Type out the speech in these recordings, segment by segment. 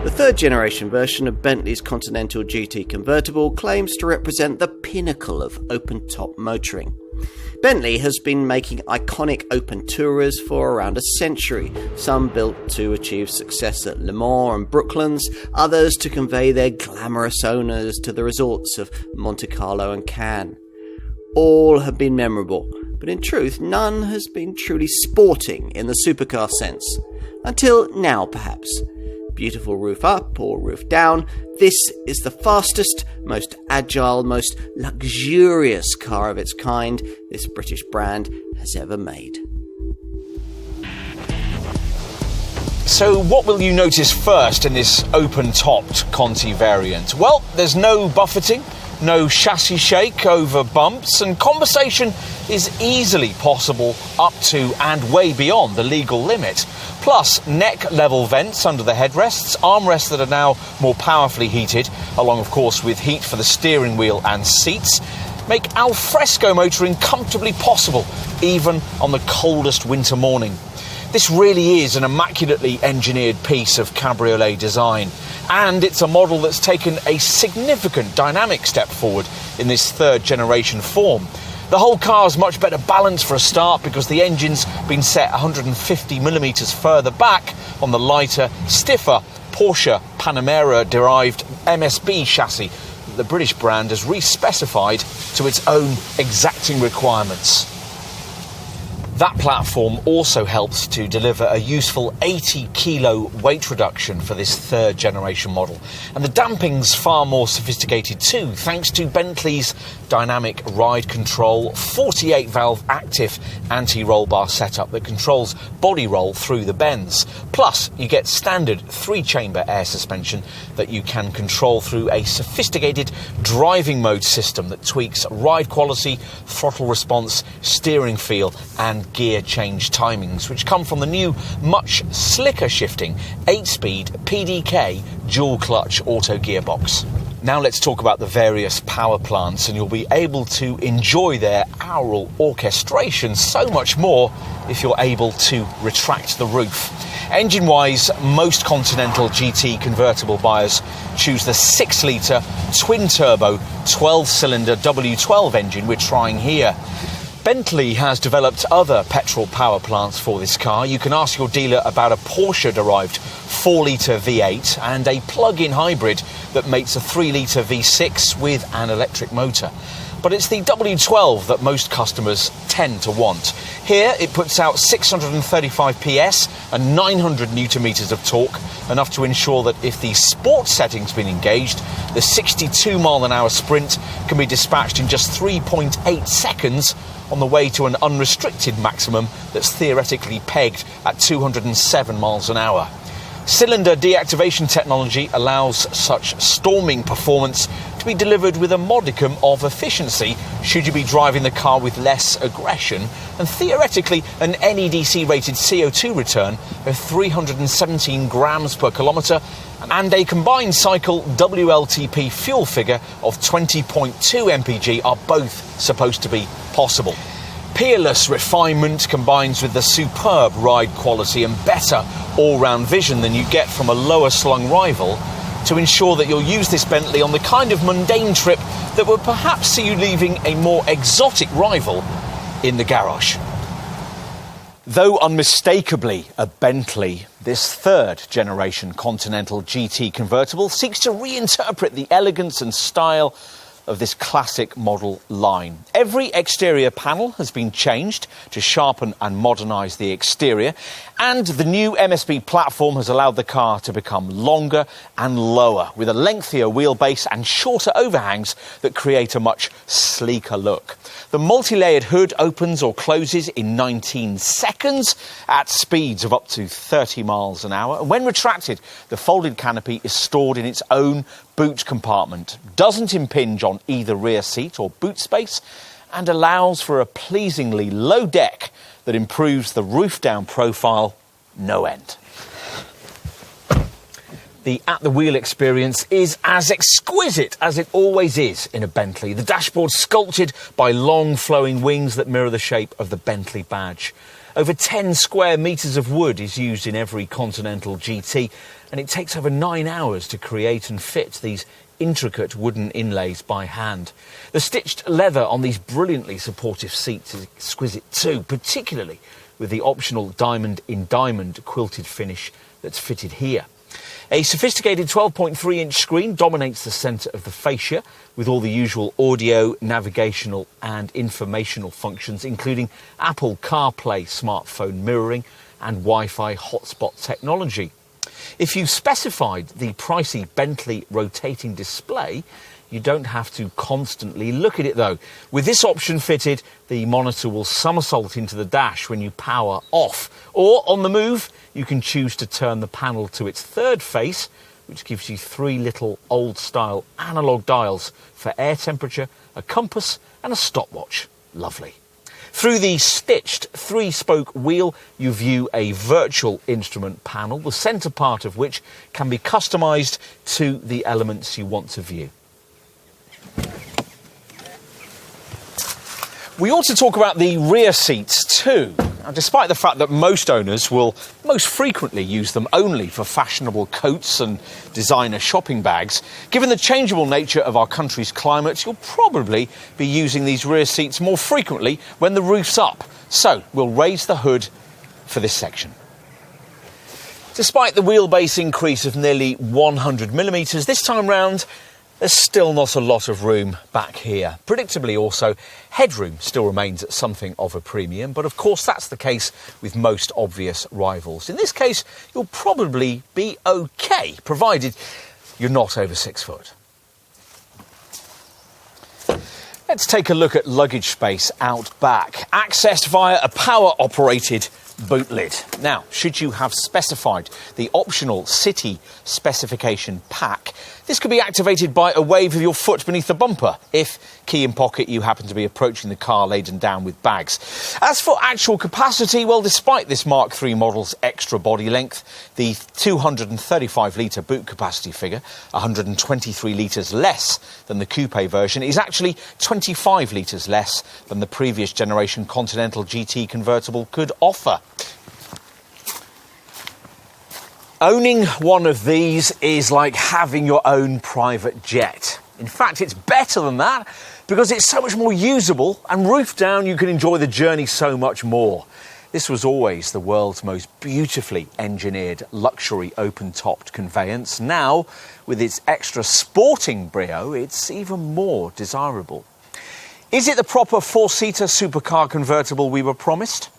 The third generation version of Bentley's Continental GT convertible claims to represent the pinnacle of open-top motoring. Bentley has been making iconic open tourers for around a century, some built to achieve success at Le Mans and Brooklands, others to convey their glamorous owners to the resorts of Monte Carlo and Cannes. All have been memorable, but in truth none has been truly sporting in the supercar sense. Until now, perhaps. Beautiful roof up or roof down, this is the fastest, most agile, most luxurious car of its kind this British brand has ever made. So what will you notice first in this open-topped Conti variant? Well, there's no buffeting, no chassis shake over bumps, and conversation is easily possible up to and way beyond the legal limit. Plus, neck-level vents under the headrests, armrests that are now more powerfully heated, along of course with heat for the steering wheel and seats, make al fresco motoring comfortably possible, even on the coldest winter morning. This really is an immaculately engineered piece of cabriolet design, and it's a model that's taken a significant dynamic step forward in this third generation form. The whole car's much better balanced for a start because the engine's been set 150mm further back on the lighter, stiffer Porsche Panamera-derived MSB chassis that the British brand has re-specified to its own exacting requirements. That platform also helps to deliver a useful 80 kilo weight reduction for this third generation model. And the damping's far more sophisticated too, thanks to Bentley's dynamic ride control 48 valve active anti-roll bar setup that controls body roll through the bends. Plus, you get standard 3-chamber air suspension that you can control through a sophisticated driving mode system that tweaks ride quality, throttle response, steering feel and gear change timings, which come from the new, much slicker shifting 8-speed PDK dual-clutch auto gearbox. Now let's talk about the various power plants, and you'll be able to enjoy their aural orchestration so much more if you're able to retract the roof. Engine-wise, most Continental GT convertible buyers choose the 6-litre twin-turbo 12-cylinder W12 engine we're trying here. Bentley has developed other petrol power plants for this car. You can ask your dealer about a Porsche-derived 4-litre V8 and a plug-in hybrid that makes a 3-litre V6 with an electric motor. But it's the W12 that most customers tend to want. Here, it puts out 635 PS and 900 newton-meters of torque, enough to ensure that if the sport setting's been engaged, the 62-mile-an-hour sprint can be dispatched in just 3.8 seconds on the way to an unrestricted maximum that's theoretically pegged at 207 miles an hour. Cylinder deactivation technology allows such storming performance to be delivered with a modicum of efficiency should you be driving the car with less aggression, and theoretically an NEDC rated CO2 return of 317 grams per kilometre and a combined cycle WLTP fuel figure of 20.2 mpg are both supposed to be possible. Peerless refinement combines with the superb ride quality and better all-round vision than you get from a lower-slung rival to ensure that you'll use this Bentley on the kind of mundane trip that would perhaps see you leaving a more exotic rival in the garage. Though unmistakably a Bentley, this third-generation Continental GT convertible seeks to reinterpret the elegance and style of this classic model line. Every exterior panel has been changed to sharpen and modernise the exterior, and the new MSB platform has allowed the car to become longer and lower, with a lengthier wheelbase and shorter overhangs that create a much sleeker look. The multi-layered hood opens or closes in 19 seconds at speeds of up to 30 miles an hour. And when retracted, the folded canopy is stored in its own boot compartment, doesn't impinge on either rear seat or boot space, and allows for a pleasingly low deck that improves the roof-down profile no end. The at-the-wheel experience is as exquisite as it always is in a Bentley. The dashboard sculpted by long flowing wings that mirror the shape of the Bentley badge. Over 10 square metres of wood is used in every Continental GT, and it takes over 9 hours to create and fit these intricate wooden inlays by hand. The stitched leather on these brilliantly supportive seats is exquisite too, particularly with the optional diamond-in-diamond quilted finish that's fitted here. A sophisticated 12.3-inch screen dominates the centre of the fascia, with all the usual audio, navigational and informational functions, including Apple CarPlay smartphone mirroring and Wi-Fi hotspot technology. If you specified the pricey Bentley rotating display, you don't have to constantly look at it though. With this option fitted, the monitor will somersault into the dash when you power off. Or on the move, you can choose to turn the panel to its third face, which gives you 3 little old-style analogue dials for air temperature, a compass and a stopwatch. Lovely. Through the stitched 3-spoke wheel, you view a virtual instrument panel, the centre part of which can be customised to the elements you want to view. We ought to talk about the rear seats too. Now, despite the fact that most owners will most frequently use them only for fashionable coats and designer shopping bags, given the changeable nature of our country's climate, you'll probably be using these rear seats more frequently when the roof's up. So we'll raise the hood for this section. Despite the wheelbase increase of nearly 100mm this time round, there's still not a lot of room back here. Predictably also, headroom still remains at something of a premium, but of course that's the case with most obvious rivals. In this case, you'll probably be okay, provided you're not over 6 foot. Let's take a look at luggage space out back, accessed via a power-operated boot lid. Now, should you have specified the optional City specification pack, this could be activated by a wave of your foot beneath the bumper if, key in pocket, you happen to be approaching the car laden down with bags. As for actual capacity, well, despite this Mark III model's extra body length, the 235-litre boot capacity figure, 123 litres less than the coupe version, is actually 25 litres less than the previous generation Continental GT convertible could offer. Owning one of these is like having your own private jet. In fact, it's better than that because it's so much more usable, and roof down you can enjoy the journey so much more. This was always the world's most beautifully engineered luxury open-topped conveyance. Now, with its extra sporting brio, it's even more desirable. Is it the proper 4-seater supercar convertible we were promised?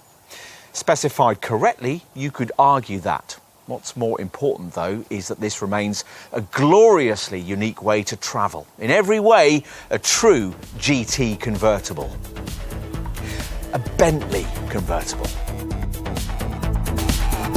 Specified correctly, you could argue that. What's more important, though, is that this remains a gloriously unique way to travel. In every way, a true GT convertible. A Bentley convertible.